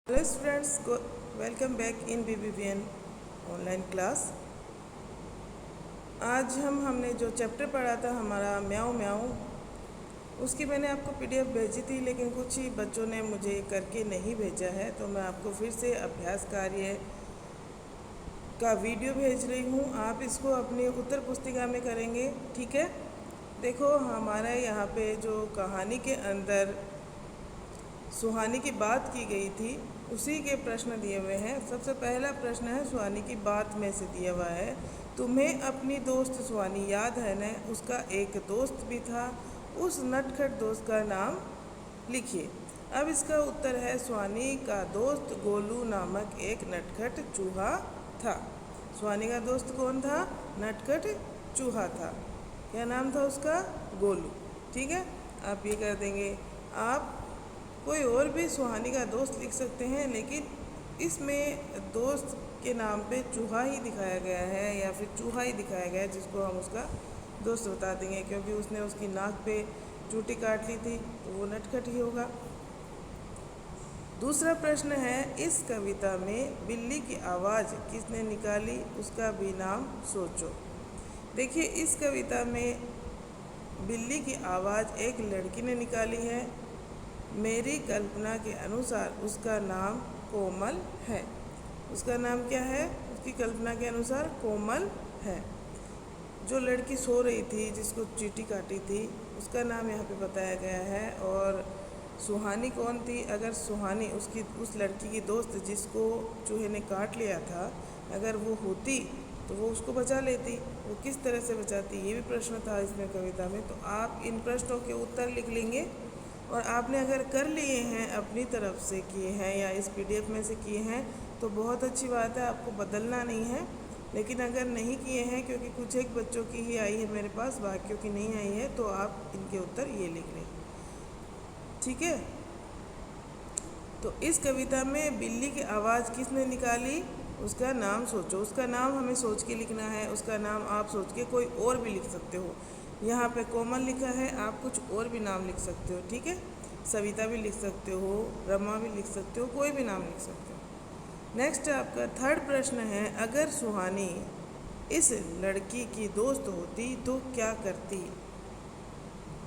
Hello students, welcome back in BBVN online class. आज हमने जो चैप्टर पढ़ा था हमारा म्याऊं म्याऊं, उसकी मैंने आपको PDF भेजी थी, लेकिन कुछ ही बच्चों ने मुझे करके नहीं भेजा है, तो मैं आपको फिर से अभ्यास कार्य का वीडियो भेज रही हूँ। आप इसको अपनी उत्तर पुस्तिका में करेंगे, ठीक है। देखो, हमारा यहाँ पे जो कहानी के अंदर सुहानी की बात की गई थी, उसी के प्रश्न दिए हुए हैं। सबसे पहला प्रश्न है सुहानी की बात में से दिया हुआ है, तुम्हें अपनी दोस्त सुहानी याद है न? उसका एक दोस्त भी था, उस नटखट दोस्त का नाम लिखिए। अब इसका उत्तर है सुहानी का दोस्त गोलू नामक एक नटखट चूहा था। सुहानी का दोस्त कौन था? नटखट चूहा था। क्या नाम था उसका? गोलू। ठीक है, आप ये कर देंगे। आप कोई और भी सुहानी का दोस्त लिख सकते हैं, लेकिन इसमें दोस्त के नाम पे चूहा ही दिखाया गया है, या फिर चूहा ही दिखाया गया है, जिसको हम उसका दोस्त बता देंगे, क्योंकि उसने उसकी नाक पे चूटी काट ली थी, तो वो नटखट ही होगा। दूसरा प्रश्न है, इस कविता में बिल्ली की आवाज़ किसने निकाली? उसका भी नाम सोचो। देखिए, इस कविता में बिल्ली की आवाज़ एक लड़की ने निकाली है। मेरी कल्पना के अनुसार उसका नाम कोमल है। उसका नाम क्या है? उसकी कल्पना के अनुसार कोमल है। जो लड़की सो रही थी, जिसको चींटी काटी थी, उसका नाम यहाँ पे बताया गया है। और सुहानी कौन थी? अगर सुहानी उस लड़की की दोस्त जिसको चूहे ने काट लिया था, अगर वो होती तो वो उसको बचा लेती। वो किस तरह से बचाती, ये भी प्रश्न था इसमें कविता में। तो आप इन प्रश्नों के उत्तर लिख लेंगे, और आपने अगर कर लिए हैं, अपनी तरफ से किए हैं या इस PDF में से किए हैं, तो बहुत अच्छी बात है, आपको बदलना नहीं है। लेकिन अगर नहीं किए हैं, क्योंकि कुछ एक बच्चों की ही आई है मेरे पास, बाकियों की नहीं आई है, तो आप इनके उत्तर ये लिख लें, ठीक है। तो इस कविता में बिल्ली की आवाज़ किसने निकाली? उसका नाम सोचो। उसका नाम हमें सोच के लिखना है। उसका नाम आप सोच के कोई और भी लिख सकते हो। यहाँ पे कोमल लिखा है, आप कुछ और भी नाम लिख सकते हो, ठीक है। सविता भी लिख सकते हो, रमा भी लिख सकते हो, कोई भी नाम लिख सकते हो। नेक्स्ट आपका थर्ड प्रश्न है, अगर सुहानी इस लड़की की दोस्त होती तो क्या करती?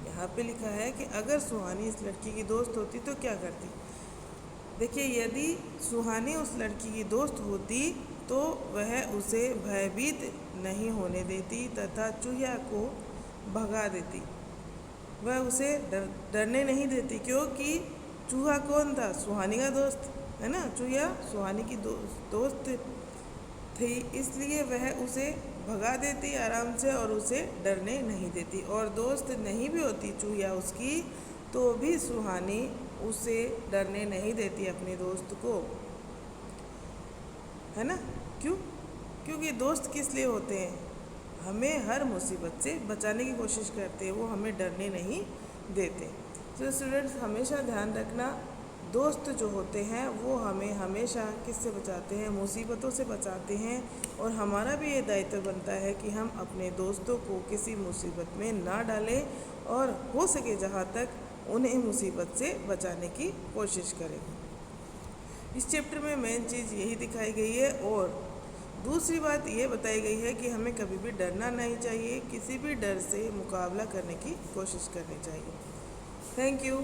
यहाँ पे लिखा है कि अगर सुहानी इस लड़की की दोस्त होती तो क्या करती। देखिए, यदि सुहानी उस लड़की की दोस्त होती तो वह उसे भयभीत नहीं होने देती तथा चूहिया को भगा देती। वह उसे डरने नहीं देती, क्योंकि चूहा कौन था? सुहानी का दोस्त है ना। चूहिया सुहानी की दोस्त थी, इसलिए वह उसे भगा देती आराम से और उसे डरने नहीं देती। और दोस्त नहीं भी होती चूहिया उसकी, तो भी सुहानी उसे डरने नहीं देती अपने दोस्त को, है ना। क्यों? क्योंकि दोस्त किस लिए होते हैं? हमें हर मुसीबत से बचाने की कोशिश करते हैं, वो हमें डरने नहीं देते। तो स्टूडेंट्स, हमेशा ध्यान रखना, दोस्त जो होते हैं वो हमें हमेशा किससे बचाते हैं? मुसीबतों से बचाते हैं। और हमारा भी ये दायित्व बनता है कि हम अपने दोस्तों को किसी मुसीबत में ना डालें, और हो सके जहाँ तक उन्हें मुसीबत से बचाने की कोशिश करें। इस चैप्टर में मेन चीज़ यही दिखाई गई है। और दूसरी बात ये बताई गई है कि हमें कभी भी डरना नहीं चाहिए, किसी भी डर से मुकाबला करने की कोशिश करनी चाहिए। Thank you.